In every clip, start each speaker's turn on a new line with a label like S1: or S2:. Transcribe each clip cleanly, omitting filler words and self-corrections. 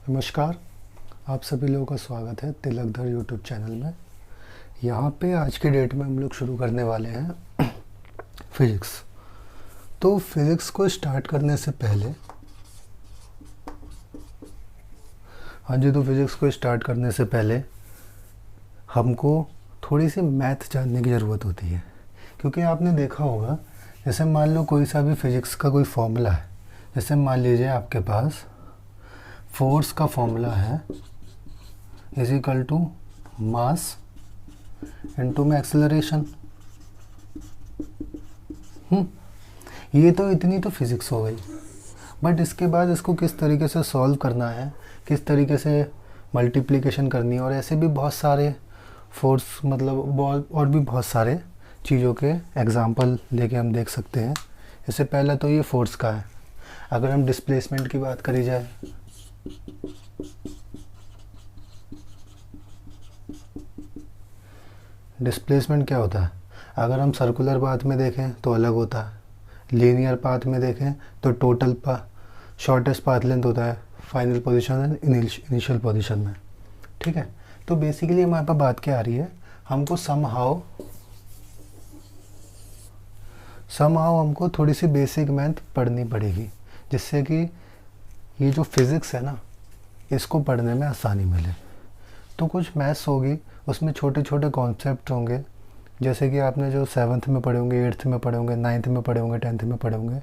S1: नमस्कार। आप सभी लोगों का स्वागत है तिलकधर यूट्यूब चैनल में। यहाँ पे आज के डेट में हम लोग शुरू करने वाले हैं फिज़िक्स। तो फिज़िक्स को स्टार्ट करने से पहले तो फिज़िक्स को स्टार्ट करने से पहले हमको थोड़ी सी मैथ जानने की ज़रूरत होती है, क्योंकि आपने देखा होगा, जैसे मान लो कोई सा भी फिज़िक्स का कोई फॉर्मूला है। जैसे मान लीजिए आपके पास फोर्स का फॉर्मूला है is equal to mass into में एक्सेलरेशन। ये तो इतनी तो फिज़िक्स हो गई, बट इसके बाद इसको किस तरीके से सॉल्व करना है, किस तरीके से मल्टीप्लिकेशन करनी है, और ऐसे भी बहुत सारे फोर्स और भी बहुत सारे चीज़ों के एग्जाम्पल लेके हम देख सकते हैं। इससे पहले तो ये फोर्स का है। अगर हम डिस्प्लेसमेंट की बात करी जाए, डिस्प्लेसमेंट क्या होता है? अगर हम सर्कुलर पाथ में देखें तो अलग होता है, लीनियर पाथ में देखें तो टोटल शॉर्टेस्ट पाथ लेंथ होता है final position and initial position में। ठीक है, तो बेसिकली हमारे पास बात क्या आ रही है, हमको समहाउ हमको थोड़ी सी बेसिक मैथ पढ़नी पड़ेगी, जिससे कि ये जो फिज़िक्स है ना, इसको पढ़ने में आसानी मिले। तो कुछ मैथ्स होगी, उसमें छोटे छोटे कॉन्सेप्ट होंगे, जैसे कि आपने जो 7th में पढ़े होंगे, 8th में पढ़े होंगे, 9th में पढ़े होंगे, 10th में पढ़े होंगे।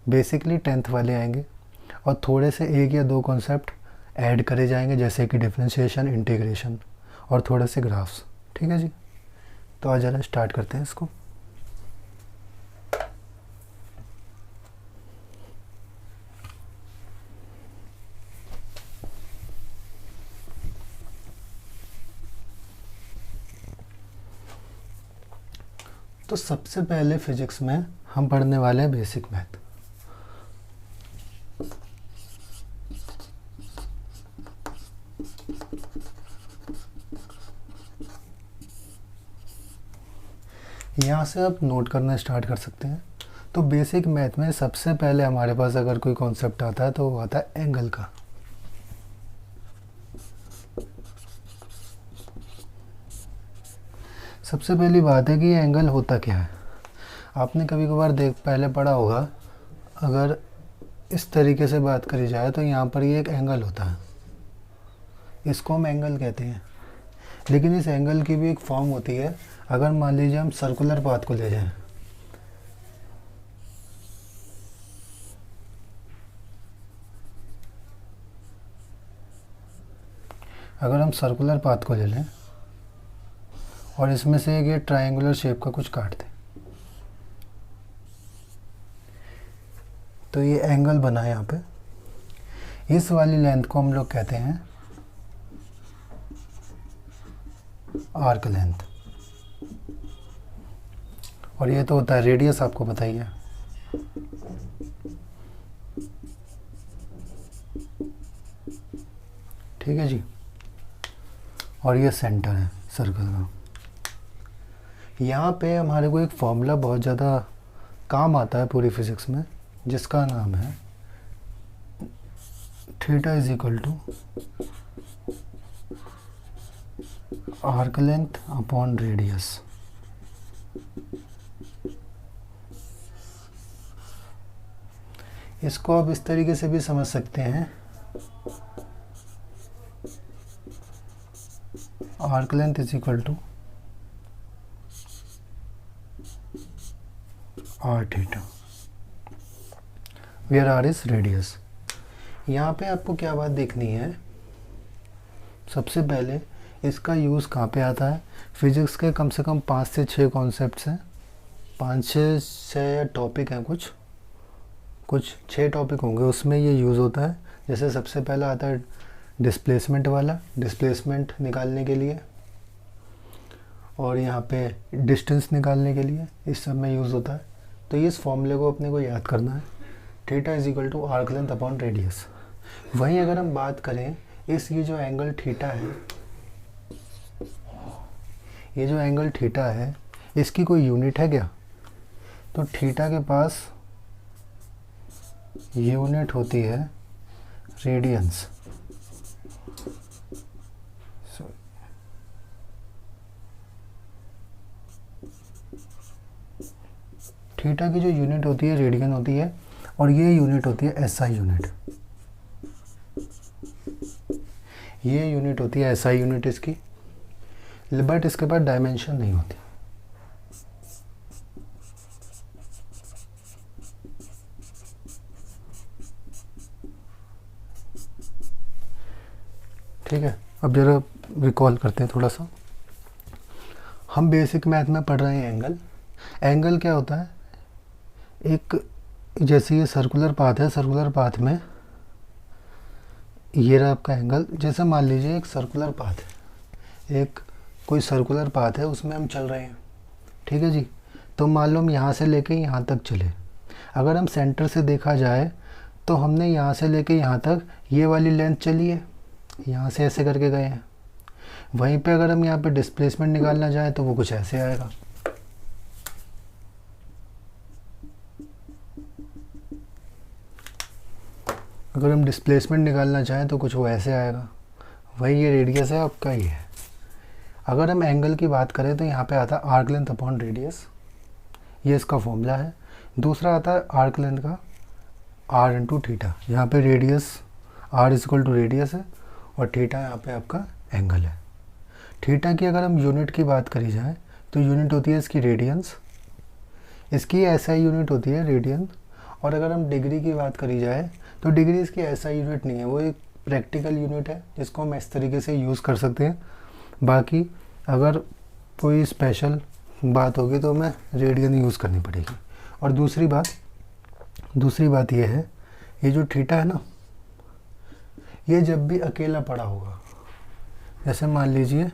S1: बेसिकली 10th वाले आएंगे और थोड़े से 1 या 2 कॉन्सेप्ट ऐड करे जाएंगे, जैसे कि डिफरेंशिएशन, इंटीग्रेशन और थोड़े से ग्राफ्स। ठीक है जी, तो आज ज़रा स्टार्ट करते हैं इसको। तो सबसे पहले फिजिक्स में हम पढ़ने वाले हैं बेसिक मैथ। यहाँ से आप नोट करना स्टार्ट कर सकते हैं। तो बेसिक मैथ में सबसे पहले हमारे पास अगर कोई कॉन्सेप्ट आता है तो वो आता है एंगल का। सबसे पहली बात है कि ये एंगल होता क्या है। आपने कभी कभार पहले पढ़ा होगा, अगर इस तरीके से बात करी जाए तो यहाँ पर ये एक एंगल होता है, इसको हम एंगल कहते हैं। लेकिन इस एंगल की भी एक फॉर्म होती है। अगर मान लीजिए हम सर्कुलर पाथ को ले जाएं, अगर हम सर्कुलर पाथ को ले लें और इसमें से एक ये ट्रायंगुलर शेप का कुछ काट दें, तो ये एंगल बना है यहाँ पे। इस वाली लेंथ को हम लोग कहते हैं आर्क लेंथ, और ये तो होता है रेडियस, आपको बताइए। ठीक है जी, और ये सेंटर है सर्कल का। यहाँ पे हमारे को एक फॉर्मूला बहुत ज़्यादा काम आता है पूरी फिज़िक्स में, जिसका नाम है theta is equal to arc length upon radius. इसको आप इस तरीके से भी समझ सकते हैं, arc length is equal to R theta, where R is radius. यहाँ पे आपको क्या बात देखनी है, सबसे पहले इसका यूज़ कहाँ पे आता है। फिजिक्स के कम से कम 5 से 6 कॉन्सेप्ट्स हैं, 5-6 टॉपिक हैं, कुछ 6 टॉपिक होंगे, उसमें ये यूज़ होता है। जैसे सबसे पहला आता है डिस्प्लेसमेंट वाला, डिस्प्लेसमेंट निकालने के लिए, और यहाँ पे डिस्टेंस निकालने के लिए, इस सब में यूज़ होता है। तो इस फॉर्मूले को अपने को याद करना है, theta is equal to arc length upon radius. वहीं अगर हम बात करें ये जो एंगल थीटा है, ये जो एंगल थीटा है, इसकी कोई यूनिट है क्या? तो थीटा के पास यूनिट होती है रेडियंस। थीटा की जो यूनिट होती है रेडियन होती है, और ये यूनिट होती है एसआई यूनिट। ये यूनिट होती है एसआई यूनिट इसकी, बट इसके पास डायमेंशन नहीं होती। ठीक है, अब जरा रिकॉल करते हैं थोड़ा सा। हम बेसिक मैथ में पढ़ रहे हैं एंगल। एंगल क्या होता है, एक जैसे ये सर्कुलर पाथ है, सर्कुलर पाथ में ये रहा आपका एंगल। जैसे मान लीजिए एक सर्कुलर पाथ है, एक कोई सर्कुलर पाथ है, उसमें हम चल रहे हैं, ठीक है जी। तो मान लो हम यहाँ से लेके यहाँ तक चले। अगर हम सेंटर से देखा जाए तो हमने यहाँ से लेके यहाँ तक ये वाली लेंथ चली है, यहाँ से ऐसे करके गए हैं। वहीं पे अगर हम यहाँ पे डिस्प्लेसमेंट निकालना चाहें तो वो कुछ ऐसे आएगा। अगर हम डिस्प्लेसमेंट निकालना चाहें तो कुछ वो ऐसे आएगा। वही ये रेडियस है आपका, ये है। अगर हम एंगल की बात करें तो यहाँ पे आता है आर्क लेंथ अपॉन रेडियस, ये इसका फॉर्मूला है। दूसरा आता है आर्क लेंथ का आर इंटू थीटा। यहाँ पे radius R is equal to radius है और थीटा यहाँ पे आपका एंगल है। थीटा की अगर हम यूनिट की बात करी जाए तो यूनिट होती है इसकी रेडियंस, इसकी एसआई यूनिट होती है रेडियन। और अगर हम डिग्री की बात करी जाए तो डिग्री इसकी एसआई यूनिट नहीं है, वो एक प्रैक्टिकल यूनिट है जिसको हम इस तरीके से यूज़ कर सकते हैं। बाकी अगर कोई स्पेशल बात होगी तो हमें रेडियन यूज़ करनी पड़ेगी। और दूसरी बात ये है, ये जो थीटा है ना, ये जब भी अकेला पड़ा होगा, जैसे मान लीजिए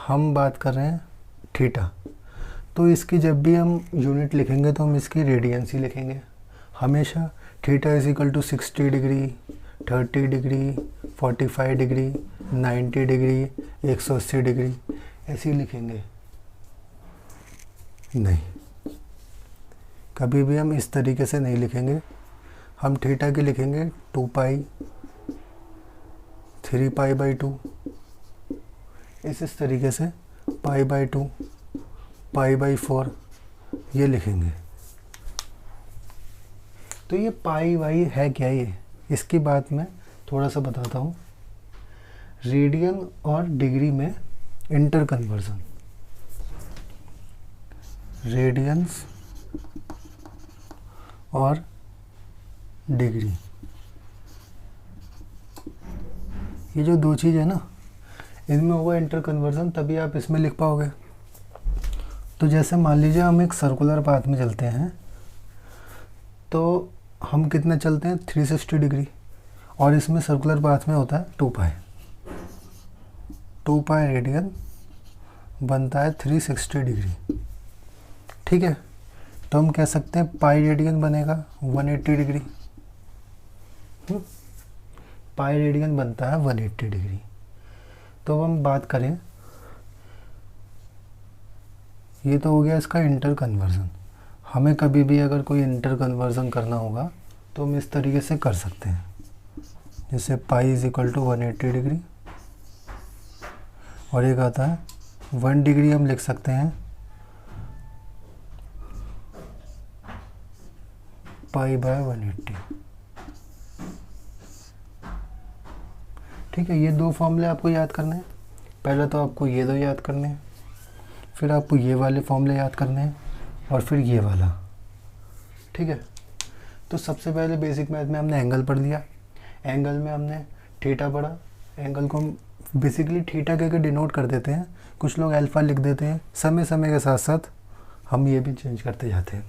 S1: हम बात कर रहे हैं थीटा, तो इसकी जब भी हम यूनिट लिखेंगे तो हम इसकी रेडियंस ही लिखेंगे हमेशा। Theta is equal to 60 degree, 30 degree, 45 degree, 90 degree, 180 degree, ऐसे ही लिखेंगे नहीं, कभी भी हम इस तरीके से नहीं लिखेंगे। हम थीटा की लिखेंगे 2 पाई, 3 पाई बाई 2, इस तरीके से पाई बाई 2, पाई बाई 4 ये लिखेंगे। तो ये पाई वाई है क्या, ये इसकी बात मैं थोड़ा सा बताता हूँ। रेडियन और डिग्री में इंटर कन्वर्जन, रेडियंस और डिग्री, ये जो दो चीज़ है ना, इनमें होगा इंटर कन्वर्जन, तभी आप इसमें लिख पाओगे। तो जैसे मान लीजिए हम एक सर्कुलर पाथ में चलते हैं, तो हम कितना चलते हैं 360 डिग्री, और इसमें सर्कुलर पाथ में होता है 2 पाई। 2 पाई रेडियन बनता है 360 डिग्री, ठीक है। तो हम कह सकते हैं पाई रेडियन बनेगा 180 डिग्री, पाई रेडियन बनता है 180 डिग्री। तो अब हम बात करें, ये तो हो गया इसका इंटर कन्वर्जन। हमें कभी भी अगर कोई इंटर कन्वर्जन करना होगा तो हम इस तरीके से कर सकते हैं, जैसे pi is equal to 180 degree, और एक आता है 1 डिग्री हम लिख सकते हैं पाई बाय 180, ठीक है। ये दो फॉर्मूले आपको याद करने हैं। पहले तो आपको ये दो याद करने हैं, फिर आपको ये वाले फॉर्मूले याद करने हैं, और फिर ये वाला, ठीक है। तो सबसे पहले बेसिक मैथ में हमने एंगल पढ़ लिया। एंगल में हमने थीटा पढ़ा। एंगल को हम बेसिकली थीटा कह के डिनोट कर देते हैं, कुछ लोग अल्फ़ा लिख देते हैं। समय समय के साथ साथ हम ये भी चेंज करते जाते हैं।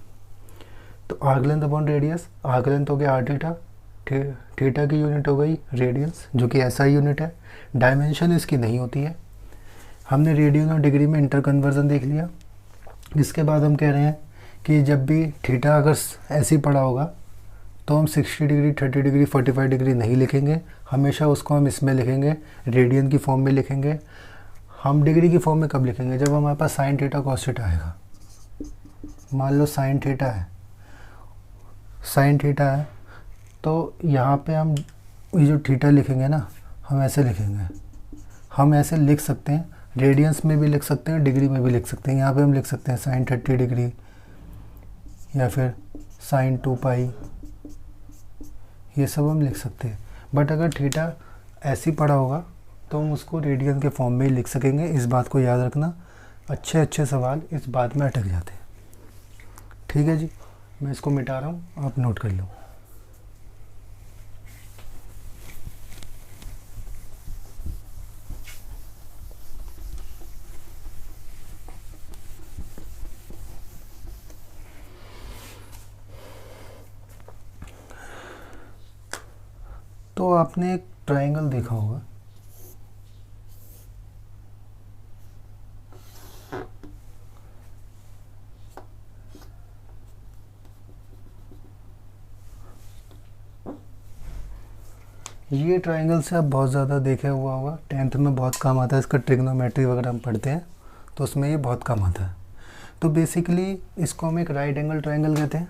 S1: तो arc length upon radius, arc length हो गया आर थीटा, थीटा की यूनिट हो गई रेडियंस, जो कि एसआई यूनिट है। डायमेंशन इसकी नहीं होती है। हमने रेडियन और डिग्री में इंटर कन्वर्जन देख लिया। इसके बाद हम कह रहे हैं कि जब भी थीटा अगर ऐसे ही पड़ा होगा तो हम 60 डिग्री, 30 डिग्री, 45 डिग्री नहीं लिखेंगे, हमेशा उसको हम इसमें लिखेंगे, रेडियन की फॉर्म में लिखेंगे। हम डिग्री की फॉर्म में कब लिखेंगे, जब हमारे पास साइन थीटा कॉस थीटा आएगा। मान लो साइन थीटा है, साइन थीटा है, तो यहाँ पे हम ये जो थीटा लिखेंगे ना, हम ऐसे लिखेंगे। हम ऐसे लिख सकते हैं, रेडियंस में भी लिख सकते हैं, डिग्री में भी लिख सकते हैं। यहाँ पे हम लिख सकते हैं साइन 30 डिग्री, या फिर साइन 2 पाई, ये सब हम लिख सकते हैं। बट अगर थीटा ऐसी पड़ा होगा तो हम उसको रेडियन के फॉर्म में ही लिख सकेंगे। इस बात को याद रखना, अच्छे अच्छे सवाल इस बात में अटक जाते हैं। ठीक है जी, मैं इसको मिटा रहा हूँ, आप नोट कर लो। तो आपने एक ट्रायंगल देखा होगा, ये ट्रायंगल से आप बहुत ज़्यादा देखे हुआ होगा, 10th में बहुत काम आता है इसका, ट्रिग्नोमेट्री वगैरह हम पढ़ते हैं तो उसमें ये बहुत काम आता है। तो बेसिकली इसको हम एक राइट एंगल ट्रायंगल कहते हैं,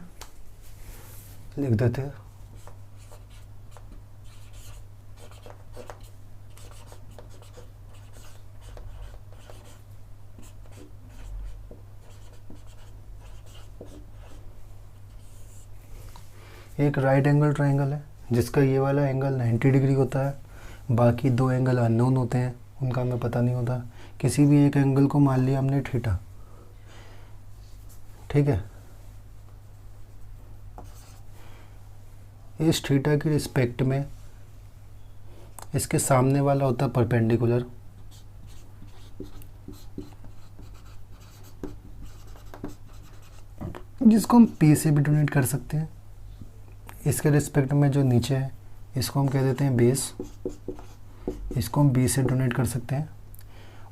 S1: लिख देते हैं। एक राइट एंगल ट्रायंगल है जिसका ये वाला एंगल 90 डिग्री होता है, बाकी दो एंगल अननोन होते हैं, उनका हमें पता नहीं होता। किसी भी एक एंगल को मान लिया हमने थीटा, ठीक है। इस थीटा की रिस्पेक्ट में इसके सामने वाला होता है परपेंडिकुलर, जिसको हम पी से भी डोनेट कर सकते हैं। इसके रिस्पेक्ट में जो नीचे है इसको हम कह देते हैं बेस, इसको हम बी से डोनेट कर सकते हैं।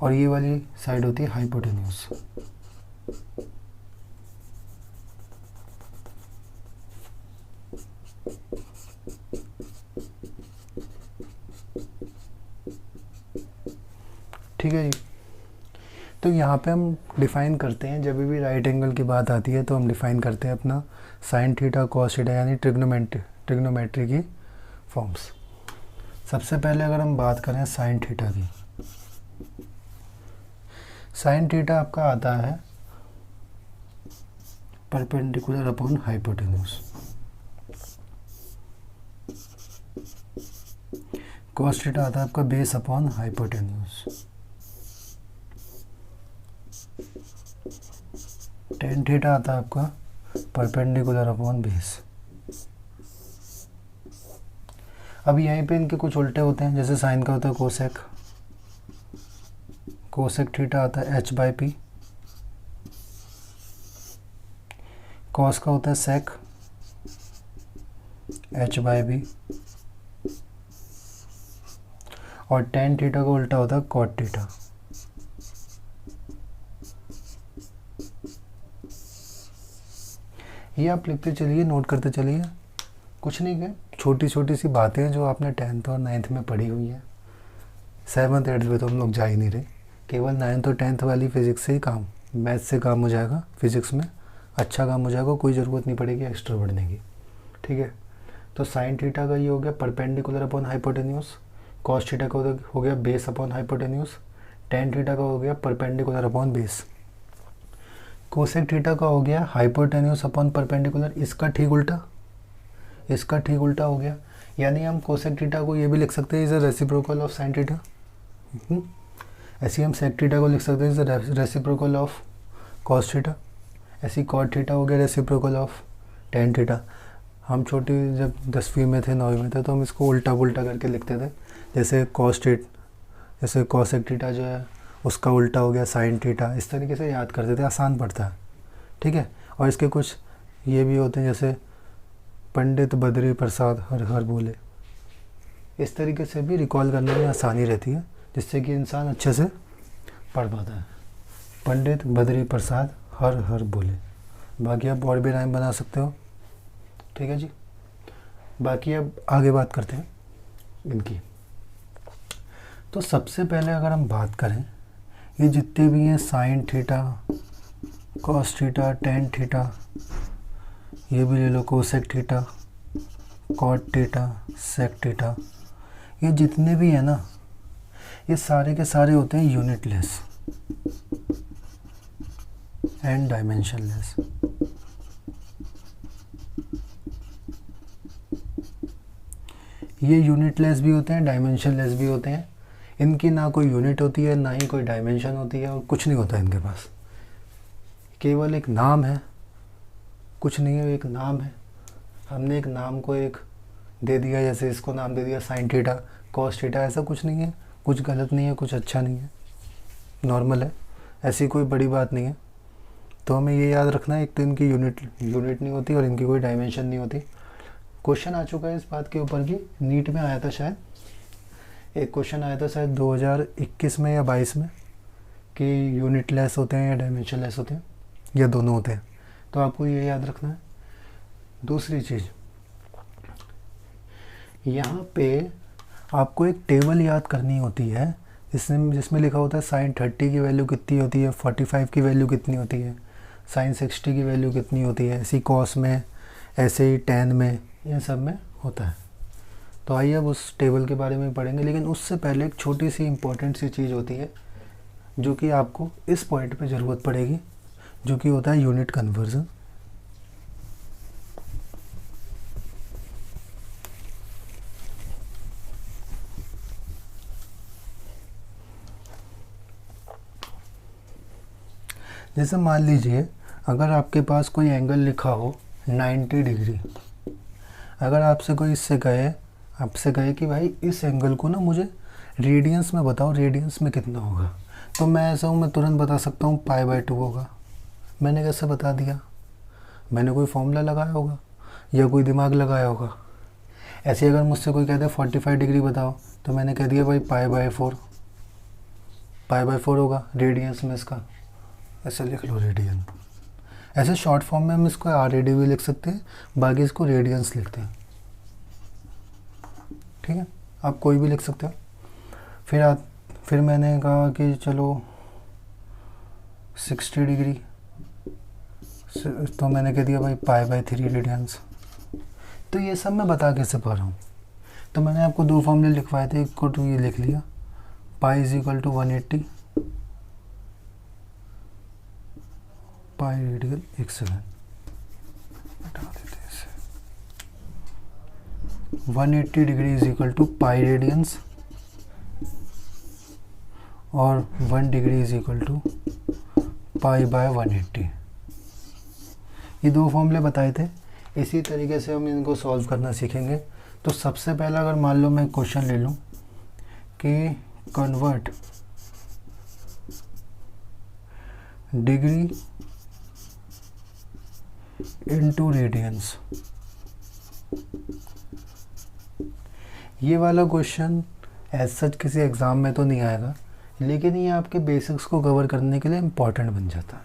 S1: और ये वाली साइड होती है हाइपोटेन्यूज। ठीक है जी। तो यहाँ पे हम डिफ़ाइन करते हैं, जब भी राइट एंगल की बात आती है तो हम डिफ़ाइन करते हैं अपना साइन थीटा कॉस थीटा, यानी ट्रिग्नोमेट्री की फॉर्म्स। सबसे पहले अगर हम बात करें साइन थीटा की, साइन थीटा आपका आता है perpendicular upon hypotenuse. Cos theta आता है आपका base upon hypotenuse. Tan theta आता है आपका परपेंडिकुलर अपॉन बेस। अब यहीं पे इनके कुछ उल्टे होते हैं, जैसे साइन का होता है कोसेक, कोसेक थीटा आता है h बाई पी। कॉस का होता है सेक, h बाई बी। और टेन थीटा का उल्टा होता है कॉट थीटा। ये आप लिखते चलिए, नोट करते चलिए, कुछ नहीं है, छोटी छोटी सी बातें हैं जो आपने 10th और 9th में पढ़ी हुई है। 7th 8th में तो हम लोग जा ही नहीं रहे, केवल 9th और 10th वाली फिज़िक्स से ही काम, मैथ से काम हो जाएगा, फिज़िक्स में अच्छा काम हो जाएगा, कोई ज़रूरत नहीं पड़ेगी एक्स्ट्रा बढ़ने की। ठीक है, तो साइन थीटा का ये हो गया perpendicular upon hypotenuse, cos theta का हो गया base upon hypotenuse, tan theta का हो गया perpendicular upon base. Cosec theta का हो गया हाइपोटेन्यूज अपॉन परपेंडिकुलर, इसका ठीक उल्टा, इसका ठीक उल्टा हो गया। यानी हम कोसेक थीटा को ये भी लिख सकते हैं is a reciprocal of sine theta. ऐसे हम सेक थीटा को लिख सकते हैं is a reciprocal of cos theta. ऐसी कॉट थीटा हो गया रेसिप्रोकल ऑफ टेन थीटा। हम छोटी जब 10वीं में थे 9वीं में थे तो हम इसको उल्टा पुल्टा करके लिखते थे, जैसे जैसे कोसेक थीटा जो है उसका उल्टा हो गया साइन थीटा, इस तरीके से याद करते थे, आसान पड़ता है। ठीक है, और इसके कुछ ये भी होते हैं जैसे पंडित बद्री प्रसाद हर हर बोले, इस तरीके से भी रिकॉल करने में आसानी रहती है, जिससे कि इंसान अच्छे से पढ़ पाता है। पंडित बद्री प्रसाद हर हर बोले, बाकी आप और भी राइम बना सकते हो। ठीक है जी, बाकी अब आगे बात करते हैं इनकी। तो सबसे पहले अगर हम बात करें, ये जितने भी हैं sine theta, cos theta, tan theta, ये भी ले लो cosec theta, cot theta, sec theta, ये जितने भी हैं ना, ये सारे के सारे होते हैं यूनिटलेस एंड डायमेंशनलेस। ये यूनिटलेस भी होते हैं, डायमेंशनलेस भी होते हैं। इनकी ना कोई यूनिट होती है, ना ही कोई डायमेंशन होती है, और कुछ नहीं होता है इनके पास, केवल एक नाम है, कुछ नहीं है, एक नाम है। हमने एक नाम को एक दे दिया, जैसे इसको नाम दे दिया साइन थीटा, कॉस थीटा, ऐसा कुछ नहीं है, कुछ गलत नहीं है, कुछ अच्छा नहीं है, नॉर्मल है, ऐसी कोई बड़ी बात नहीं है। तो हमें ये याद रखना है, एक तो इनकी यूनिट नहीं होती और इनकी कोई डायमेंशन नहीं होती। क्वेश्चन आ चुका है इस बात के ऊपर कि नीट में आया था शायद, एक क्वेश्चन आया था शायद 2021 में या 22 में, कि यूनिट लेस होते हैं या डायमेंशन लेस होते हैं, या दोनों होते हैं। तो आपको ये याद रखना है। दूसरी चीज़, यहाँ पे आपको एक टेबल याद करनी होती है जिसमें लिखा होता है साइन 30 की वैल्यू कितनी होती है, 45 की वैल्यू कितनी होती है, साइन 60 की वैल्यू कितनी होती है, ऐसी कॉस में, ऐसे ही टेन में, ये सब में होता है। तो आइए अब उस टेबल के बारे में पढ़ेंगे, लेकिन उससे पहले एक छोटी सी इम्पोर्टेंट सी चीज़ होती है जो कि आपको इस पॉइंट पे ज़रूरत पड़ेगी, जो कि होता है यूनिट कन्वर्जन। जैसे मान लीजिए अगर आपके पास कोई एंगल लिखा हो 90 डिग्री, अगर आपसे कोई आपसे कहे कि भाई इस एंगल को ना मुझे रेडियंस में बताओ, रेडियंस में कितना होगा, तो मैं ऐसा हूँ, मैं तुरंत बता सकता हूँ π/2 होगा। मैंने कैसे बता दिया? मैंने कोई फॉर्मूला लगाया होगा या कोई दिमाग लगाया होगा। ऐसे अगर मुझसे कोई कहता है 45 डिग्री बताओ, तो मैंने कह दिया भाई π/4 होगा रेडियंस में इसका, ऐसे लिख लो रेडियन। ऐसे शॉर्ट फॉर्म में हम इसको RAD भी लिख सकते हैं, बाकी इसको रेडियंस लिखते हैं, ठीक है, आप कोई भी लिख सकते हो। फिर मैंने कहा कि चलो 60 डिग्री, तो मैंने कह दिया भाई π/3 रेडियंस। तो ये सब मैं बता कैसे पा रहा हूँ? तो मैंने आपको दो फॉर्मूले लिखवाए थे, एक को तो ये लिख लिया, π = 180, पाई रेडियन 1/7, हटा देते हैं इसे। 180 डिग्री = पाई रेडियंस और 1 डिग्री = π/180। ये दो फॉर्मूले बताए थे। इसी तरीके से हम इनको सॉल्व करना सीखेंगे। तो सबसे पहला अगर मान लो मैं क्वेश्चन ले लूँ कि कन्वर्ट डिग्री इनटू रेडियंस, ये वाला क्वेश्चन एज सच किसी एग्ज़ाम में तो नहीं आएगा, लेकिन ये आपके बेसिक्स को कवर करने के लिए इम्पॉर्टेंट बन जाता है।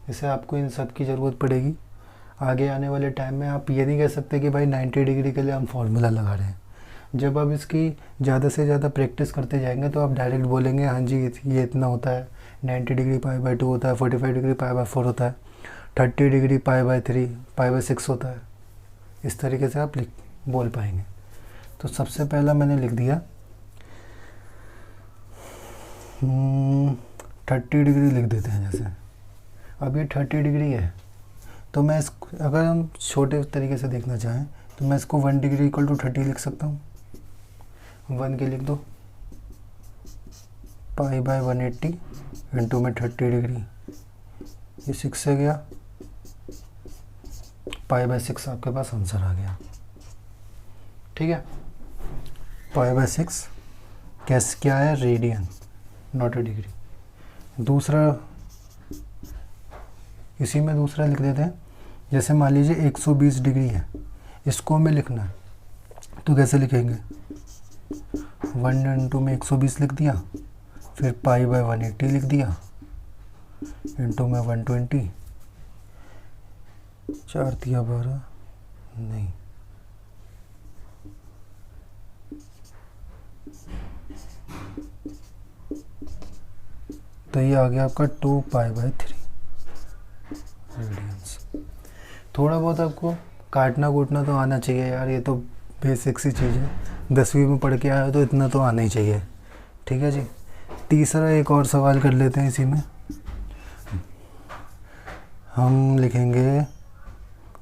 S1: जैसे आपको इन सब की ज़रूरत पड़ेगी आगे आने वाले टाइम में। आप ये नहीं कह सकते कि भाई 90 डिग्री के लिए हम फार्मूला लगा रहे हैं। जब आप इसकी ज़्यादा से ज़्यादा प्रैक्टिस करते जाएंगे तो आप डायरेक्ट बोलेंगे हाँ जी ये इतना होता है, 90 डिग्री π/2 होता है, 45 डिग्री π/4 होता है, 30 डिग्री π/3, π/6 होता है। इस तरीके से आप बोल पाएंगे। तो सबसे पहला मैंने लिख दिया 30 डिग्री लिख देते हैं। जैसे अब ये 30 डिग्री है, तो मैं अगर हम छोटे तरीके से देखना चाहें तो मैं इसको 1 डिग्री = 30 लिख सकता हूँ। 1 के लिख दो, π/180 इंटू में 30 डिग्री, ये 6 से गया, π/6 आपके पास आंसर आ गया। ठीक है, π/6 क्या है? Radian, not a degree. दूसरा, इसी में दूसरा लिख देते हैं। जैसे मान लीजिए 120 डिग्री है, इसको हमें लिखना है, तो कैसे लिखेंगे? 1 इंटू में 120 लिख दिया, फिर π/180 लिख दिया, इंटू में 120, 4 × 12 नहीं, तो ये आ गया आपका 2π/3 रेडियंस। थोड़ा बहुत आपको काटना कूटना तो आना चाहिए यार, ये तो बेसिक सी चीज़ है, 10वीं में पढ़ के आए हो तो इतना तो आना ही चाहिए। ठीक है जी। तीसरा एक और सवाल कर लेते हैं। इसी में हम लिखेंगे,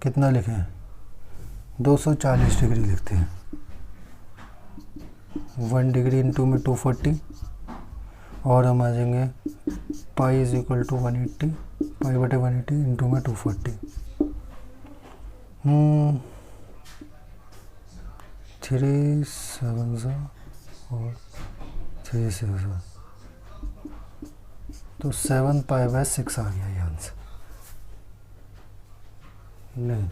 S1: कितना लिखें? 240 डिग्री लिखते हैं। 1 डिग्री इंटू में 240 और हम आ जाएंगे पाई इज इक्वल टू 180, पाई बटे 180 इंटू में 240। 3 7 और 3 6, तो 7 पाई बाय 6 आ गया ये आंसर। नहीं,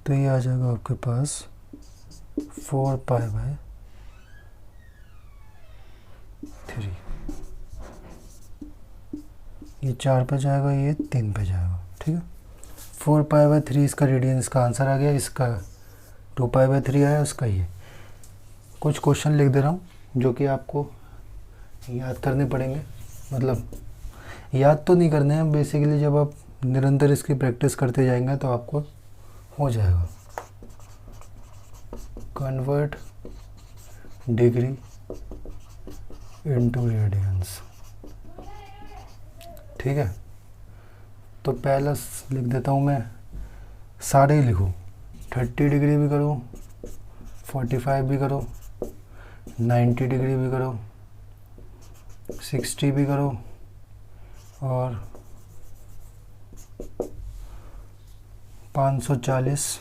S1: तो ये आ जाएगा आपके पास 4 पाई बाय 3। ये 4 पे जाएगा, ये 3 पे जाएगा। ठीक है, 4 पाई बाय 3 इसका रेडियंस का आंसर आ गया। इसका 2 पाई बाय 3 आया, उसका ये। कुछ क्वेश्चन लिख दे रहा हूँ जो कि आपको याद करने पड़ेंगे, मतलब याद तो नहीं करने हैं बेसिकली, जब आप निरंतर इसकी प्रैक्टिस करते जाएंगे तो आपको हो जाएगा। Convert degree into radiance. ठीक है, तो पहला लिख देता हूँ मैं, सारे ही लिखूँ, 30 डिग्री भी करो, 45 भी करो, 90 डिग्री भी करो, 60 भी करो, और 540,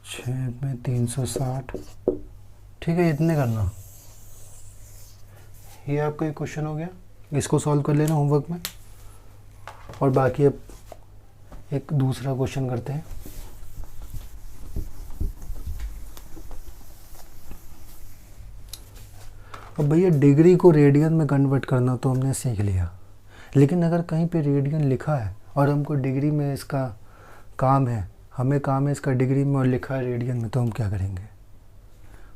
S1: 6 में 360। ठीक है, इतने करना। ये आपका एक क्वेश्चन हो गया, इसको सॉल्व कर लेना होमवर्क में। और बाकी अब एक दूसरा क्वेश्चन करते हैं। अब भैया डिग्री को रेडियन में कन्वर्ट करना तो हमने सीख लिया, लेकिन अगर कहीं पे रेडियन लिखा है और हमको डिग्री में इसका काम है, हमें काम है इसका डिग्री में और लिखा है रेडियन में, तो हम क्या करेंगे?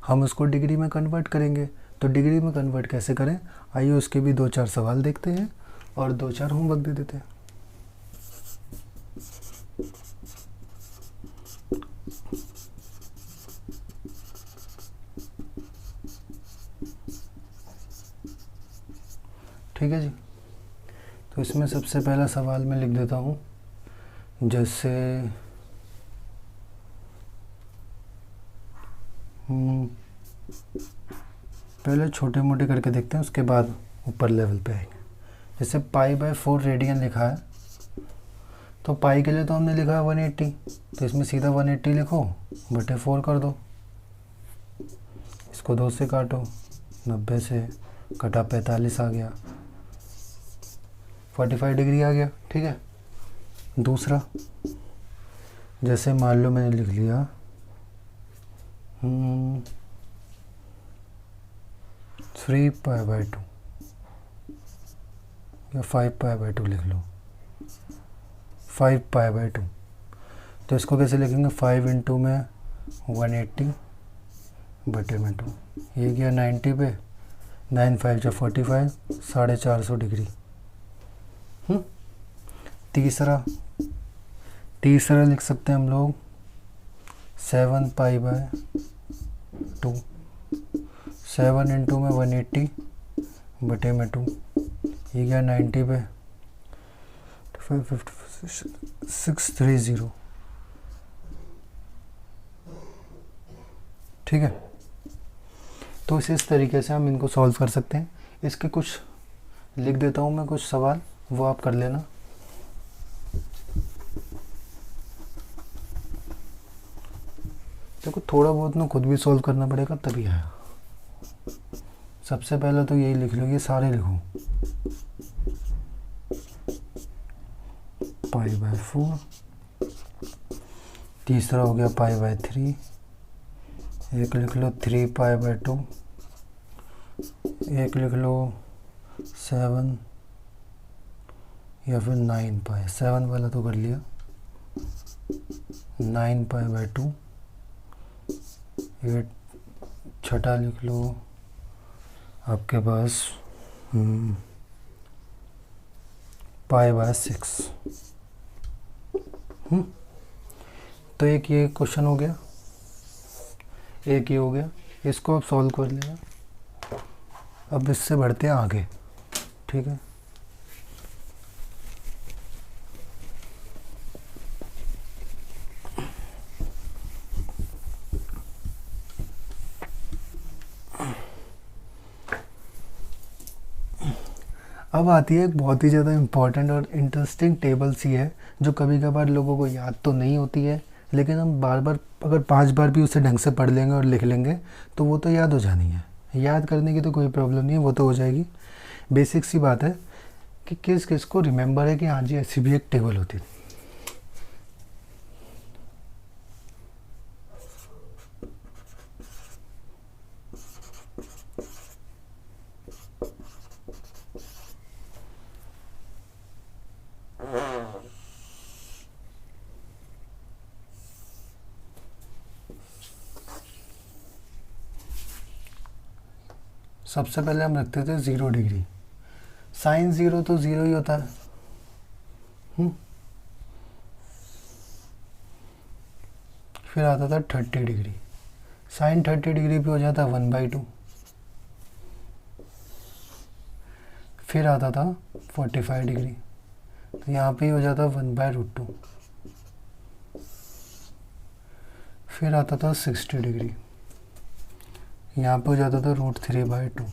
S1: हम उसको डिग्री में कन्वर्ट करेंगे। तो डिग्री में कन्वर्ट कैसे करें, आइए उसके भी 2-4 सवाल देखते हैं और 2-4 होमवर्क दे देते हैं। ठीक है जी, तो इसमें सबसे पहला सवाल मैं लिख देता हूँ, जैसे पहले छोटे मोटे करके देखते हैं, उसके बाद ऊपर लेवल पे आएंगे। जैसे पाई बाय 4 रेडियन लिखा है, तो पाई के लिए तो हमने लिखा है 180, तो इसमें सीधा 180 लिखो, बटे 4 कर दो। इसको 2 से काटो, 90 से कटा 45 आ गया, 45 डिग्री आ गया। ठीक है, दूसरा, जैसे मान लो मैंने लिख लिया 3 पाई बाय 2 या 5 पाई बाय 2 लिख लो, 5 पाई बाय 2। तो इसको कैसे लिखेंगे, 5 इंटू में 180 बटे में 2। ये गया 90 पे, 9 5 जा 45, 450 डिग्री। तीसरा लिख सकते हैं हम लोग 7 पाई बाय 2, 7 इंटू में 180 बटे में 2। ये गया 90 पे, 630। ठीक है, तो इस तरीके से हम इनको सॉल्व कर सकते हैं। इसके कुछ लिख देता हूँ मैं, कुछ सवाल, वो आप कर लेना। देखो थोड़ा बहुत ना खुद भी सॉल्व करना पड़ेगा, तभी आएगा। सबसे पहले तो यही लिख लो, ये सारे लिखो, पाई बाय 4। तीसरा हो गया पाई बाय 3। एक लिख लो 3 पाई बाय 2। एक लिख लो 7 या फिर 9 पाई, 7 वाला तो कर लिया, 9 पाई बाय 2। छठा लिख लो आपके पास π/6। तो एक ये क्वेश्चन हो गया, एक ये हो गया, इसको आप सॉल्व कर लेना। अब इससे बढ़ते हैं आगे, ठीक है। अब आती है एक बहुत ही ज़्यादा इम्पॉर्टेंट और इंटरेस्टिंग टेबल सी है, जो कभी कभार लोगों को याद तो नहीं होती है, लेकिन हम बार बार अगर 5 बार भी उसे ढंग से पढ़ लेंगे और लिख लेंगे तो वो तो याद हो जानी है। याद करने की तो कोई प्रॉब्लम नहीं है, वो तो हो जाएगी। बेसिक सी बात है कि किस किस को रिमेंबर है कि हाँ जी ऐसी भी एक टेबल होती थी। सबसे पहले हम रखते थे 0 डिग्री, साइन 0 तो 0 ही होता है। फिर आता था 30 डिग्री, साइन 30 डिग्री पे हो जाता 1/2। फिर आता था 45 डिग्री, तो यहाँ पे हो जाता 1/√2। फिर आता था 60 डिग्री, यहाँ पे हो जाता था √3/2।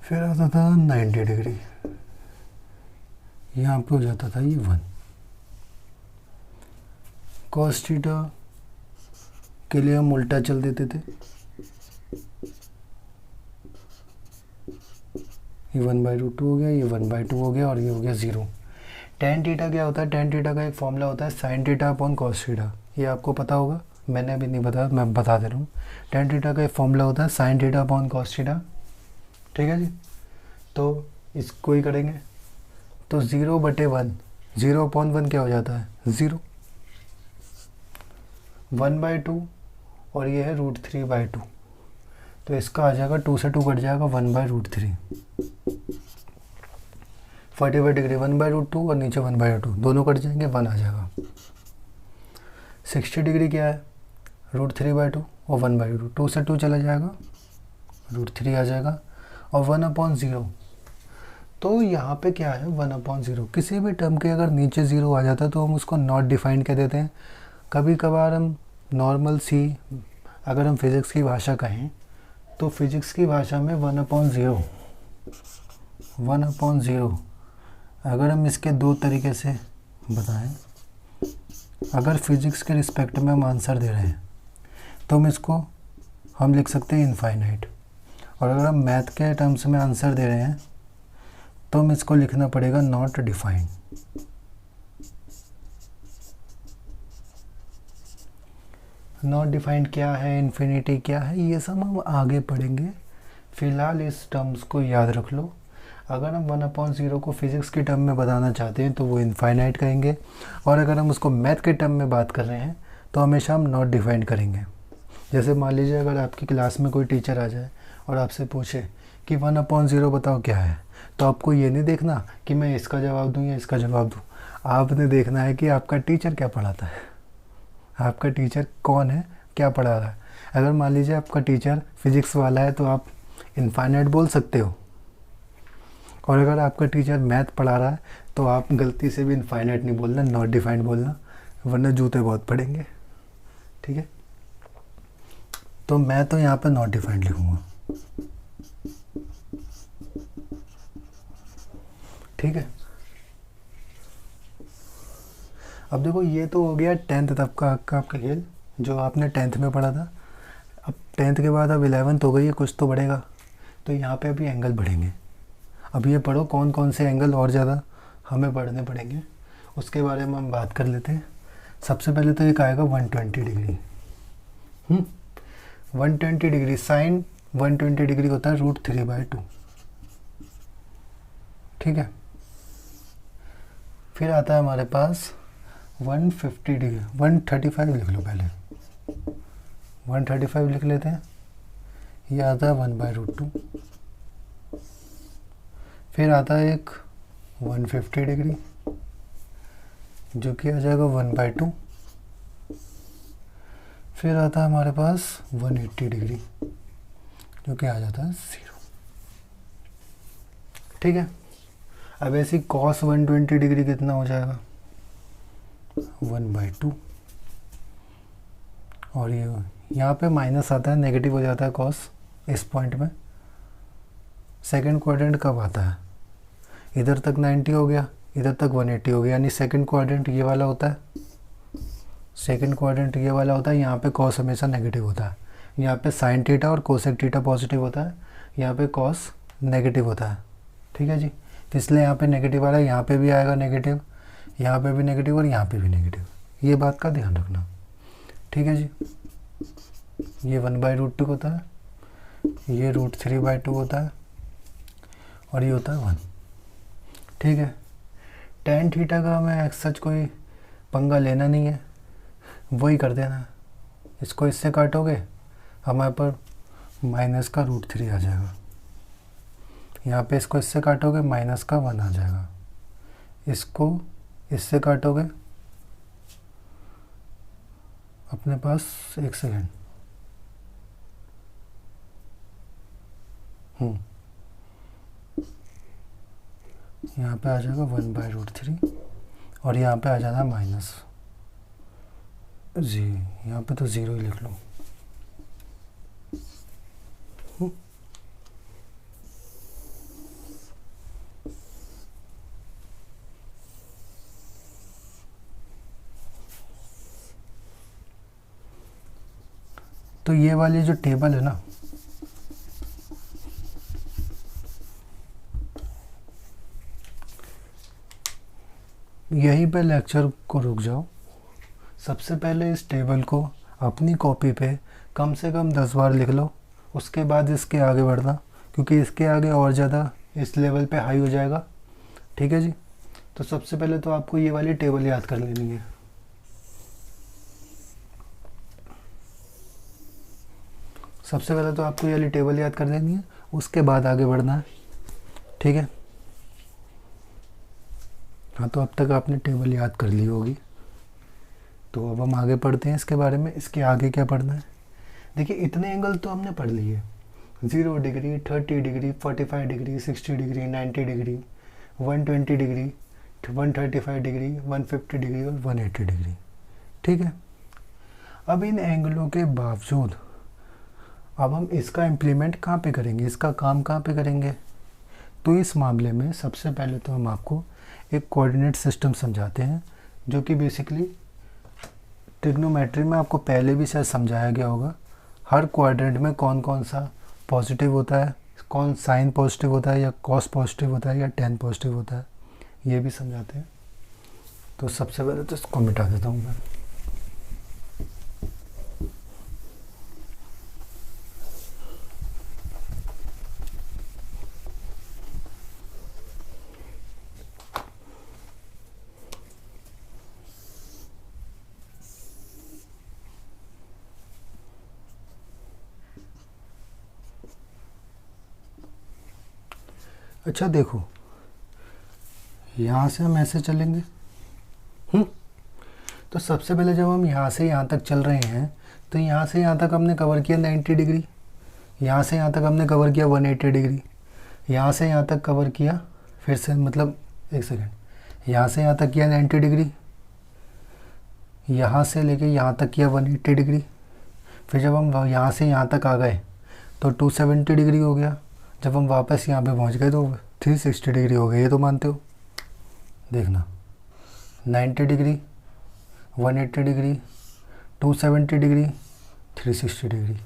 S1: फिर आता था 90 डिग्री, यहाँ पे हो जाता था ये 1। cos थीटा के लिए हम उल्टा चल देते थे, ये 1/√2 हो गया, ये 1/2 हो गया और ये हो गया 0। tan थीटा क्या होता है? tan थीटा का एक फॉर्मूला होता है sin theta upon cos theta, ये आपको पता होगा, मैंने अभी नहीं बताया, मैं बता दे रहा हूँ। tan थीटा का एक फॉर्मूला होता है sin theta upon cos theta, ठीक है जी। तो इसको ही करेंगे, तो 0/1, 0/1 क्या हो जाता है? 0। 1/2 और ये है √3/2, तो इसका आ जाएगा 2 से 2 कट जाएगा 1/√3। 45 डिग्री 1/√2 और नीचे 1/2, दोनों कट जाएंगे, 1 आ जाएगा। 60 डिग्री क्या है? √3/2 और 1/2, 2 से 2 चला जाएगा, √3 आ जाएगा और 1/0। तो यहाँ पे क्या है? 1/0। किसी भी टर्म के अगर नीचे 0 आ जाता है तो हम उसको नॉट डिफाइंड कह देते हैं। कभी कभार हम नॉर्मल सी, अगर हम फिज़िक्स की भाषा कहें तो फिज़िक्स की भाषा में 1/0 अगर हम इसके दो तरीके से बताएं, अगर फिज़िक्स के रिस्पेक्ट में हम आंसर दे रहे हैं तो हम लिख सकते हैं इनफाइनाइट, और अगर हम मैथ के टर्म्स में आंसर दे रहे हैं तो हम इसको लिखना पड़ेगा नॉट डिफाइंड। नॉट डिफाइंड क्या है, इन्फिनिटी क्या है, ये सब हम आगे पढ़ेंगे। फ़िलहाल इस टर्म्स को याद रख लो। अगर हम 1/0 को फिज़िक्स के टर्म में बताना चाहते हैं तो वो इनफाइनाइट कहेंगे, और अगर हम उसको मैथ के टर्म में बात कर रहे हैं तो हमेशा हम नॉट डिफाइंड करेंगे। जैसे मान लीजिए अगर आपकी क्लास में कोई टीचर आ जाए और आपसे पूछे कि 1/0 बताओ क्या है, तो आपको ये नहीं देखना कि मैं इसका जवाब दूँ या इसका जवाब दूँ, आपने देखना है कि आपका टीचर क्या पढ़ाता है, आपका टीचर कौन है, क्या पढ़ा रहा है। अगर मान लीजिए आपका टीचर फिज़िक्स वाला है तो आप इनफाइनाइट बोल सकते हो, और अगर आपका टीचर मैथ पढ़ा रहा है तो आप गलती से भी इनफाइनाइट नहीं बोलना, नॉट डिफाइंड बोलना, वरना जूते बहुत पड़ेंगे, ठीक है। तो मैं तो यहाँ पर नॉट डिफाइंड लिखूँगा, ठीक है। अब देखो ये तो हो गया 10th तक का आपका खेल, जो आपने 10th में पढ़ा था। अब 10th के बाद अब 11th हो गई है, कुछ तो बढ़ेगा, तो यहाँ पे अभी एंगल बढ़ेंगे। अब ये पढ़ो कौन कौन से एंगल और ज़्यादा हमें पढ़ने पड़ेंगे, उसके बारे में हम बात कर लेते हैं। सबसे पहले तो एक आएगा 120 डिग्री। 120 डिग्री, साइन 120 डिग्री होता है √3/2, ठीक है। फिर आता है हमारे पास 150 डिग्री, 135 लिख लो पहले, 135 लिख लेते हैं, ये आता है 1/√2। फिर आता है एक 150 डिग्री जो कि आ जाएगा 1/2। फिर आता है हमारे पास 180 डिग्री जो कि आ जाता है 0। ठीक है। अब ऐसी cos 120 डिग्री कितना हो जाएगा, 1/2। और ये यहाँ पे माइनस आता है, नेगेटिव हो जाता है cos इस पॉइंट में। सेकंड क्वाड्रेंट कब आता है, इधर तक 90 हो गया, इधर तक 180 हो गया, यानी सेकंड क्वाड्रेंट ये वाला होता है। सेकंड क्वाड्रेंट ये वाला होता है, यहाँ पे cos हमेशा नेगेटिव होता है। यहाँ पे sin थीटा और कोसेक थीटा पॉजिटिव होता है, यहाँ पे cos नेगेटिव होता है। ठीक है जी। तो इसलिए यहाँ पे नेगेटिव आ रहा है, यहाँ पे भी आएगा नेगेटिव, यहाँ पे भी नेगेटिव और यहाँ पे भी नेगेटिव। ये बात का ध्यान रखना। ठीक है जी। ये 1/√2 होता है, ये √3/2 होता है और ये होता है 1। ठीक है। tan थीटा का हमें सच कोई पंगा लेना नहीं है, वही कर देना। इसको इससे काटोगे हमारे पर माइनस का √3 आ जाएगा, यहाँ पे इसको इससे काटोगे माइनस का 1 आ जाएगा, इसको इससे काटोगे अपने पास, एक सेकेंड, यहाँ पे आ जाएगा 1/√3 और यहाँ पे आ जाना है माइनस जी, यहाँ पे तो 0 ही लिख लो। तो ये वाली जो टेबल है ना, यहीं पे लेक्चर को रुक जाओ। सबसे पहले इस टेबल को अपनी कॉपी पे कम से कम 10 बार लिख लो, उसके बाद इसके आगे बढ़ना, क्योंकि इसके आगे और ज़्यादा इस लेवल पे हाई हो जाएगा। ठीक है जी। तो सबसे पहले तो आपको ये वाली टेबल याद कर लेनी है। सबसे पहले तो आपको ये वाली टेबल याद कर लेनी है, उसके बाद आगे बढ़ना है। ठीक है। हाँ, तो अब तक आपने टेबल याद कर ली होगी, तो अब हम आगे पढ़ते हैं इसके बारे में। इसके आगे क्या पढ़ना है, देखिए इतने एंगल तो हमने पढ़ लिए, 0 degree, 30 degree, 45 degree, 60 degree, 90 degree, 120 degree, 135 degree, 150 degree और 180 डिग्री। ठीक है। अब इन एंगलों के बावजूद अब हम इसका इम्प्लीमेंट कहाँ पे करेंगे, इसका काम कहाँ पे करेंगे। तो इस मामले में सबसे पहले तो हम आपको एक कोऑर्डिनेट सिस्टम समझाते हैं, जो कि बेसिकली ट्रिग्नोमेट्री में आपको पहले भी शायद समझाया गया होगा। हर क्वाड्रेंट में कौन कौन सा पॉजिटिव होता है, कौन साइन पॉजिटिव होता है या कॉस पॉजिटिव होता है या टेन पॉजिटिव होता है, ये भी समझाते हैं। तो सबसे पहले तो इसको मिटा देता हूँ मैं। अच्छा देखो, यहाँ से हम ऐसे चलेंगे। तो सबसे पहले जब हम यहाँ से यहाँ तक चल रहे हैं, तो यहाँ से यहाँ तक हमने कवर किया 90 डिग्री, यहाँ से यहाँ तक हमने कवर किया 180 डिग्री, यहाँ से यहाँ तक कवर किया, फिर से मतलब एक सेकेंड, यहाँ से यहाँ तक किया 90 डिग्री, यहाँ से लेके यहाँ तक किया 180 डिग्री। फिर जब हम यहाँ से यहाँ तक आ गए तो 270 डिग्री हो गया। जब हम वापस यहाँ पे पहुँच गए तो 360 डिग्री हो गया। ये तो मानते हो, देखना 90 degree, 180 degree, 270 degree, 360 degree.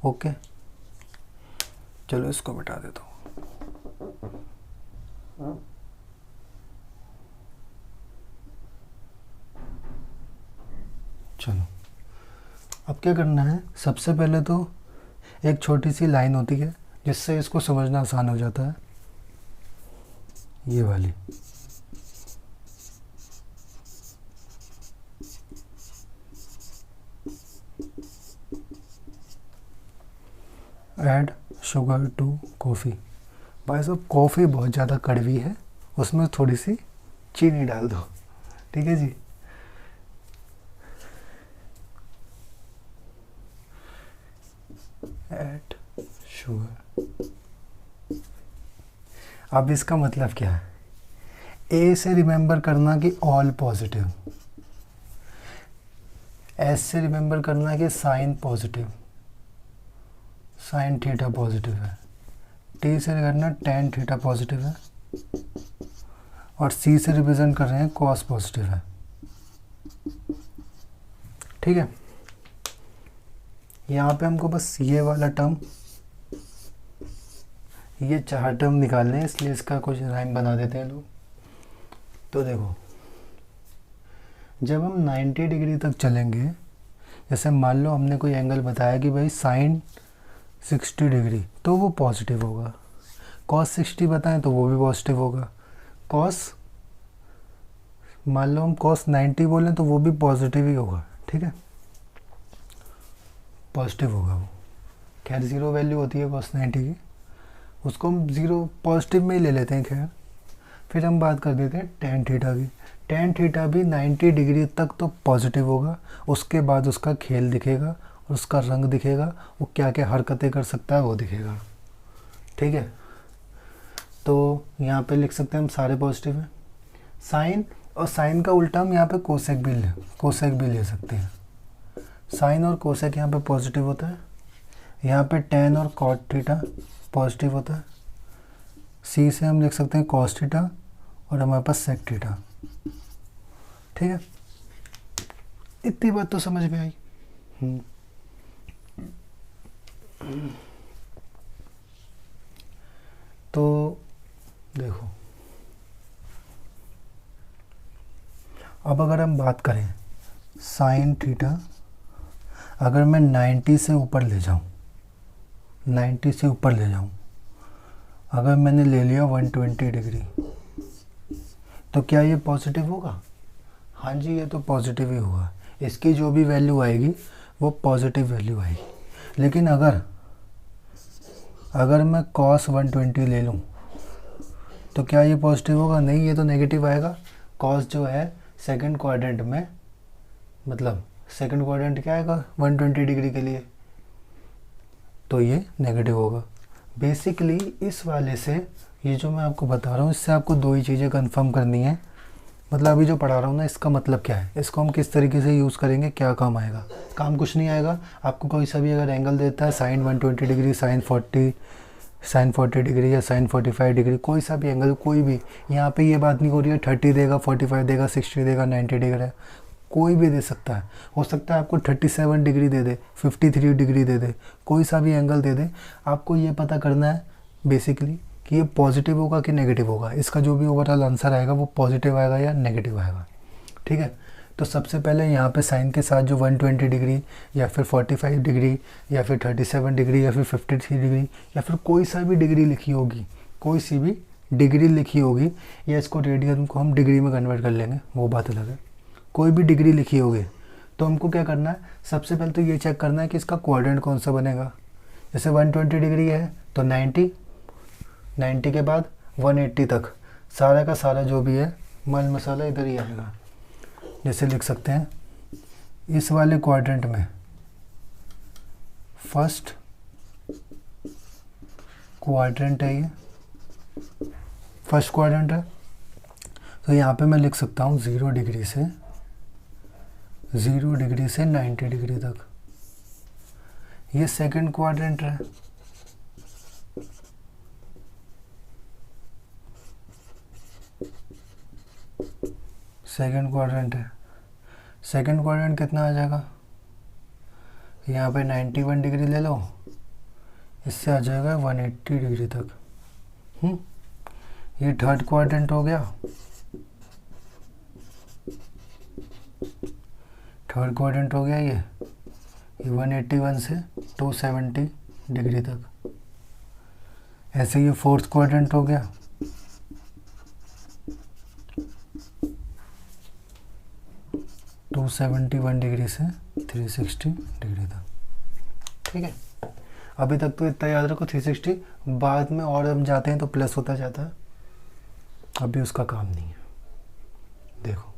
S1: Okay, चलो इसको मिटा देता हूँ। चलो अब क्या करना है, सबसे पहले तो एक छोटी सी लाइन होती है जिससे इसको समझना आसान हो जाता है, ये वाली। Add sugar to coffee. भाई साहब कॉफ़ी बहुत ज़्यादा कड़वी है, उसमें थोड़ी सी चीनी डाल दो, ठीक है जी। Add sugar. अब इसका मतलब क्या है? ए से रिमेंबर करना कि ऑल पॉजिटिव, एस से रिमेंबर करना कि sine positive, sine theta positive है, टी से करना टेन थीटा पॉजिटिव है, और सी से रिप्रेजेंट कर रहे हैं कॉस पॉजिटिव है, ठीक है। यहाँ पे हमको बस ये वाला टर्म, ये 4 टर्म निकालने हैं, इसलिए इसका कुछ राइम बना देते हैं लोग। तो देखो, जब हम 90 डिग्री तक चलेंगे, जैसे मान लो हमने कोई एंगल बताया कि भाई साइन 60 डिग्री, तो वो पॉजिटिव होगा। कॉस 60 बताएं तो वो भी पॉजिटिव होगा। कॉस, मान लो हम कॉस 90 बोलें तो वो भी पॉजिटिव ही होगा, ठीक है, पॉजिटिव होगा वो। खैर 0 वैल्यू होती है कॉस 90 की, उसको हम 0 पॉजिटिव में ही ले लेते हैं। खैर फिर हम बात कर देते हैं टेन थीटा की। टेन थीटा भी 90 डिग्री तक तो पॉजिटिव होगा, उसके बाद उसका खेल दिखेगा और उसका रंग दिखेगा, वो क्या क्या हरकतें कर सकता है वो दिखेगा, ठीक है। तो यहाँ पे लिख सकते हैं हम सारे पॉजिटिव हैं। साइन, और साइन का उल्टा हम यहाँ पे कोसेक भी ले सकते हैं। साइन और कोसेक यहाँ पे पॉजिटिव होता है, यहाँ पे टेन और कॉट थीटा पॉजिटिव होता है। सी से हम लिख सकते हैं कॉस थीटा, और हमारे पास सेक थीटा, ठीक है। इतनी बात तो समझ में आई। तो देखो, अब अगर हम बात करें साइन थीटा, अगर मैं 90 से ऊपर ले जाऊं, 90 से ऊपर ले जाऊं, अगर मैंने ले लिया 120 डिग्री, तो क्या ये पॉजिटिव होगा? हाँ जी, ये तो पॉजिटिव ही होगा। इसकी जो भी वैल्यू आएगी वो पॉजिटिव वैल्यू आएगी। लेकिन अगर मैं cos 120 ले लूँ तो क्या ये पॉजिटिव होगा? नहीं, ये तो नेगेटिव आएगा। cos जो है सेकंड क्वाड्रेंट में, मतलब सेकंड क्वाड्रेंट क्या आएगा 120 डिग्री के लिए, तो ये नेगेटिव होगा। बेसिकली इस वाले से, ये जो मैं आपको बता रहा हूँ, इससे आपको 2 ही चीज़ें कंफर्म करनी है। मतलब अभी जो पढ़ा रहा हूँ ना, इसका मतलब क्या है, इसको हम किस तरीके से यूज़ करेंगे, क्या काम आएगा। काम कुछ नहीं आएगा। आपको कोई सा भी अगर एंगल देता है, साइन 120 डिग्री, साइन 40 डिग्री या साइन 45 डिग्री, कोई सा भी एंगल, कोई भी, यहाँ पे ये बात नहीं हो रही है 30 देगा, 45 देगा, 60 देगा, 90 डिग्री, कोई भी दे सकता है। हो सकता है आपको 37 डिग्री दे दे, 53 डिग्री दे दे, कोई सा भी एंगल दे दे। आपको ये पता करना है बेसिकली कि ये पॉजिटिव होगा कि नेगेटिव होगा। इसका जो भी ओवरऑल आंसर आएगा वो पॉजिटिव आएगा या नेगेटिव आएगा, ठीक है। तो सबसे पहले यहाँ पे साइन के साथ जो 120 डिग्री या फिर 45 डिग्री या फिर 37 डिग्री या फिर 53 डिग्री या फिर कोई सा भी डिग्री लिखी होगी, कोई सी भी डिग्री लिखी होगी, या इसको रेडियन को हम डिग्री में कन्वर्ट कर लेंगे, वो बात अलग है। कोई भी डिग्री लिखी होगी तो हमको क्या करना है, सबसे पहले तो ये चेक करना है कि इसका क्वाड्रेंट कौन सा बनेगा। जैसे 120 डिग्री है तो 90 के बाद 180 तक सारा का सारा जो भी है माल मसाला इधर ही आएगा। जैसे लिख सकते हैं इस वाले क्वाड्रेंट में फर्स्ट क्वाड्रेंट है, ये फर्स्ट क्वाड्रेंट है, तो यहाँ पे मैं लिख सकता हूँ 0 डिग्री से 90 डिग्री तक। ये सेकंड क्वाड्रेंट है, सेकंड क्वाड्रेंट कितना आ जाएगा, यहाँ पे 91 डिग्री ले लो, इससे आ जाएगा 180 डिग्री तक। ये थर्ड क्वाड्रेंट हो गया, ये 181 से 270 डिग्री तक। ऐसे ये फोर्थ क्वाड्रेंट हो गया, (271 डिग्री से 360 डिग्री तक, ठीक है। अभी तक तो इतना याद रखो 360, बाद में और हम जाते हैं तो प्लस होता जाता है, अभी उसका काम नहीं है। देखो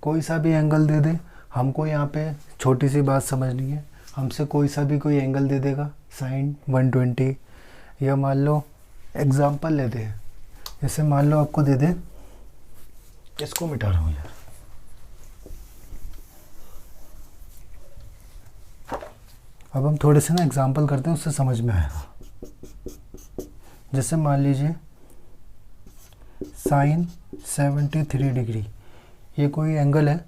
S1: कोई सा भी एंगल दे दे, हमको यहाँ पे छोटी सी बात समझनी है, हमसे कोई सा भी कोई एंगल दे देगा साइन 120, या मान लो एग्जांपल लेते हैं, जैसे मान लो आपको दे दे, इसको मिटा रहा हूँ यार, अब हम थोड़े से ना एग्जांपल करते हैं, उससे समझ में आएगा। जैसे मान लीजिए साइन 73 डिग्री, ये कोई एंगल है,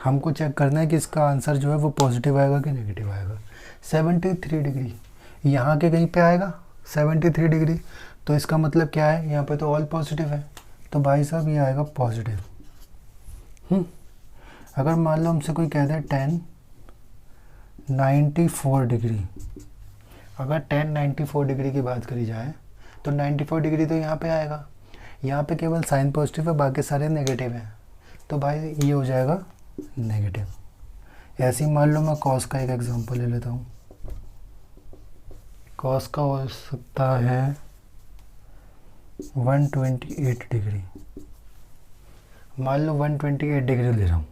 S1: हमको चेक करना है कि इसका आंसर जो है वो पॉजिटिव आएगा कि नेगेटिव आएगा। 73 डिग्री यहाँ के कहीं पे आएगा 73 डिग्री, तो इसका मतलब क्या है, यहाँ पे तो ऑल पॉजिटिव है, तो भाई साहब ये आएगा पॉजिटिव। अगर मान लो हमसे कोई कहता है 94 डिग्री, अगर 94 डिग्री की बात करी जाए तो 94 डिग्री तो यहाँ पे आएगा, यहाँ पे केवल साइन पॉजिटिव है, बाकी सारे नेगेटिव हैं, तो भाई ये हो जाएगा नेगेटिव। ऐसे ही मान लो मैं कॉस का एक एग्जांपल ले लेता हूँ, कॉस का हो सकता है 128 डिग्री, मान लो 128 डिग्री ले रहा हूँ,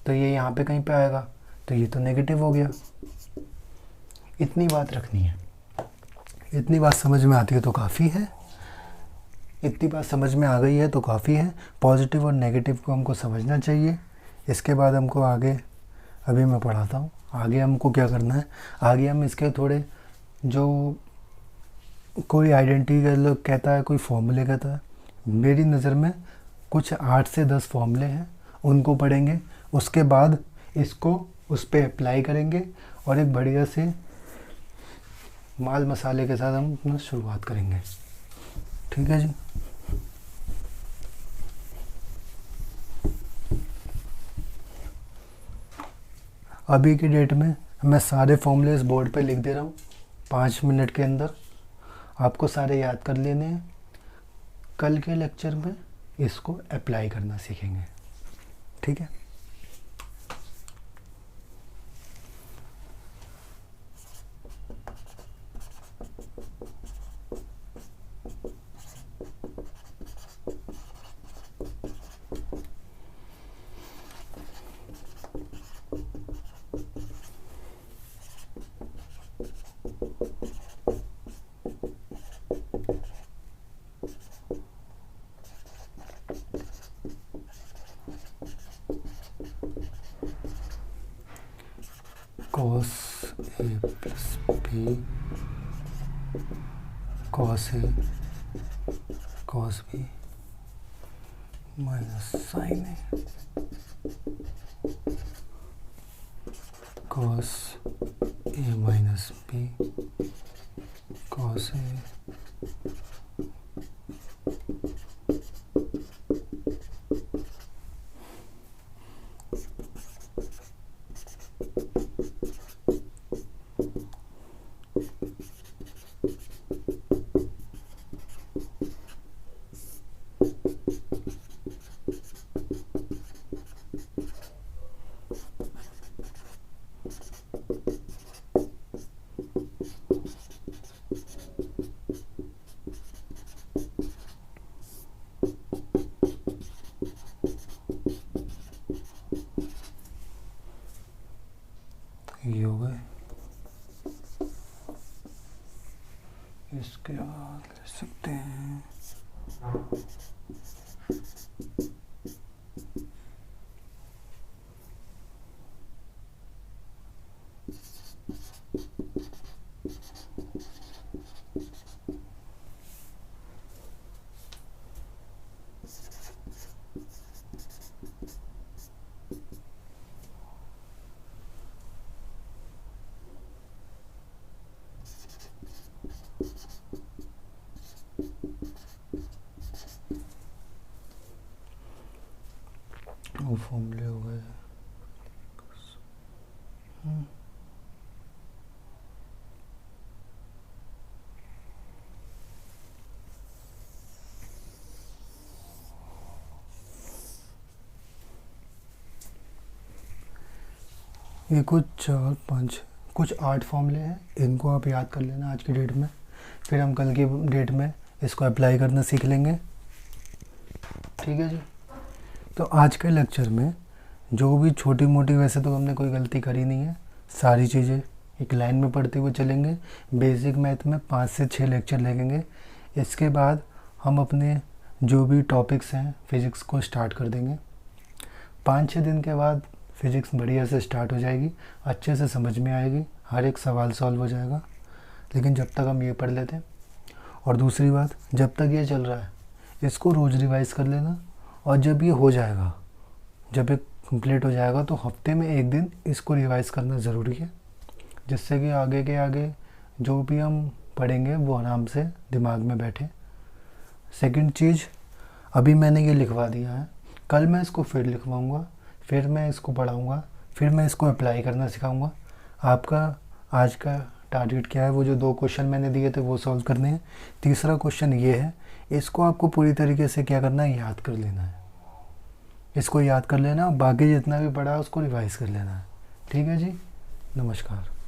S1: तो ये यहाँ पे कहीं पे आएगा, तो ये तो नेगेटिव हो गया। इतनी बात रखनी है, इतनी बात समझ में आती है तो काफ़ी है, इतनी बात समझ में आ गई है तो काफ़ी है। पॉजिटिव और नेगेटिव को हमको समझना चाहिए। इसके बाद हमको आगे, अभी मैं पढ़ाता हूँ आगे हमको क्या करना है। आगे हम इसके थोड़े जो कोई आइडेंटिटी का लोग कहता है, कोई फॉर्मूले कहता है, मेरी नज़र में कुछ 8 से 10 फॉर्मूले हैं, उनको पढ़ेंगे। उसके बाद इसको उस पर अप्लाई करेंगे और एक बढ़िया से माल मसाले के साथ हम अपना शुरुआत करेंगे। ठीक है जी। अभी की डेट में मैं सारे फॉर्मूले इस बोर्ड पे लिख दे रहा हूँ, 5 मिनट के अंदर आपको सारे याद कर लेने हैं। कल के लेक्चर में इसको अप्लाई करना सीखेंगे। ठीक है। cos a plus b cos a cos b minus sin a cos a minus b cos a ये हो गए। इसके बाद ले सकते हैं वो फॉर्मूले हो गए। ये कुछ 4 5 कुछ 8 फॉर्मूले हैं, इनको आप याद कर लेना आज की डेट में, फिर हम कल की डेट में इसको अप्लाई करना सीख लेंगे। ठीक है जी। तो आज के लेक्चर में जो भी छोटी मोटी, वैसे तो हमने कोई गलती करी नहीं है, सारी चीज़ें एक लाइन में पढ़ते हुए चलेंगे। बेसिक मैथ में 5 से 6 लेक्चर लगेंगे। इसके बाद हम अपने जो भी टॉपिक्स हैं फिज़िक्स को स्टार्ट कर देंगे। 5-6 दिन के बाद फिज़िक्स बढ़िया से स्टार्ट हो जाएगी, अच्छे से समझ में आएगी, हर एक सवाल सॉल्व हो जाएगा। लेकिन जब तक हम ये पढ़ लेते हैं, और दूसरी बात, जब तक ये चल रहा है इसको रोज़ रिवाइज़ कर लेना, और जब ये हो जाएगा, जब ये कंप्लीट हो जाएगा तो हफ्ते में एक दिन इसको रिवाइज़ करना ज़रूरी है, जिससे कि आगे के आगे जो भी हम पढ़ेंगे वो आराम से दिमाग में बैठे। सेकंड चीज़, अभी मैंने ये लिखवा दिया है, कल मैं इसको फिर लिखवाऊँगा, फिर मैं इसको पढ़ाऊँगा, फिर मैं इसको अप्लाई करना सिखाऊँगा। आपका आज का टारगेट क्या है? वो जो 2 क्वेश्चन मैंने दिए थे वो सॉल्व करने हैं। तीसरा क्वेश्चन ये है, इसको आपको पूरी तरीके से क्या करना है, याद कर लेना है। इसको याद कर लेना, बाकी जितना भी पढ़ा है उसको रिवाइज़ कर लेना है। ठीक है जी, नमस्कार।